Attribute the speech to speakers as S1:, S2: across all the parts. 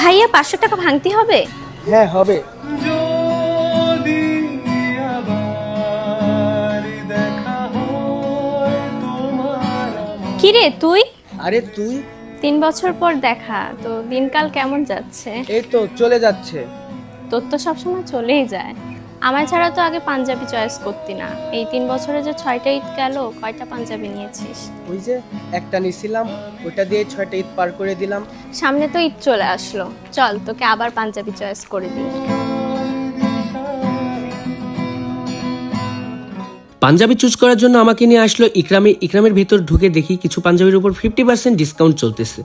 S1: ভাইয়া 500 টাকা ভাঙতি হবে?
S2: হ্যাঁ হবে।
S1: কি রে তুই?
S2: আরে তুই?
S1: 3 বছর পর দেখা, তো দিনকাল কেমন যাচ্ছে?
S2: এই তো চলে যাচ্ছে।
S1: তোর তো সবসময় চলেই যায়। আমার ছাড়া তো আগে পাঞ্জাবি চয়েস করতি না। এই 3 বছরে যে 6টা ঈদ গেল, কয়টা পাঞ্জাবি নিয়েছিস?
S2: ওই যে একটা নিছিলাম, ওটা দিয়ে 6টা ঈদ পার করে দিলাম।
S1: সামনে তো ঈদ চলে আসলো, চল তোকে আবার পাঞ্জাবি চয়েস করে দিই।
S3: পাঞ্জাবি চুজ করার জন্য আমাকে নিয়ে আসলো ইকরামের ভেতর ঢুকে দেখি কিছু পাঞ্জাবির উপর 50% ডিসকাউন্ট চলতেছে।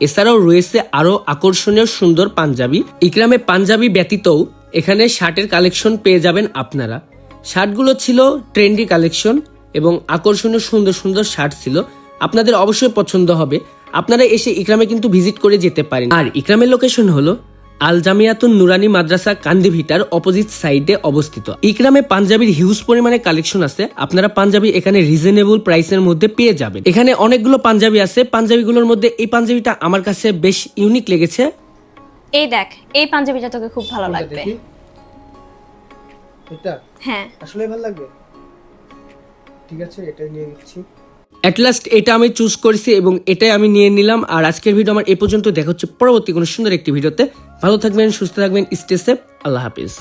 S3: এছাড়াও রয়েছে আরো আকর্ষণীয় সুন্দর পাঞ্জাবি। ইকরামে পাঞ্জাবি ব্যতীতও এখানে শার্টের কালেকশন পেয়ে যাবেন আপনারা। শার্টগুলো ছিল ট্রেন্ডি কালেকশন এবং আকর্ষণীয় সুন্দর সুন্দর শার্ট ছিল, আপনাদের অবশ্যই পছন্দ হবে। আপনারা এসে ইকরামে কিন্তু ভিজিট করে যেতে পারেন। আর ইকরামের লোকেশন হলো আল জামিয়াতুন নুরানি মাদ্রাসা কান্দিভিটার অপোজিট সাইডে অবস্থিত। ইকরামে পাঞ্জাবির হিউজ পরিমাণে কালেকশন আছে, আপনারা পাঞ্জাবি এখানে রিজনেবল প্রাইসের মধ্যে পেয়ে যাবেন। এখানে অনেকগুলো পাঞ্জাবি আছে, পাঞ্জাবিগুলোর মধ্যে এই পাঞ্জাবিটা আমার কাছে বেশ ইউনিক লেগেছে।
S1: এই দেখ, এই পাঞ্জাবিটা তোকে খুব ভালো লাগবে।
S2: দেখি এটা
S1: হ্যাঁ,
S2: আসলে ভালো লাগবে। ঠিক আছে, এটা নিয়ে নিচ্ছি।
S3: অ্যাট লাস্ট এটা আমি চুজ করেছি এবং এটাই আমি নিয়ে নিলাম। আর আজকের ভিডিও আমার এ পর্যন্ত, দেখা হচ্ছে পরবর্তী কোনো সুন্দর একটি ভিডিওতে। ভালো থাকবেন, সুস্থ থাকবেন, স্টে সেফ, আল্লাহ হাফিজ।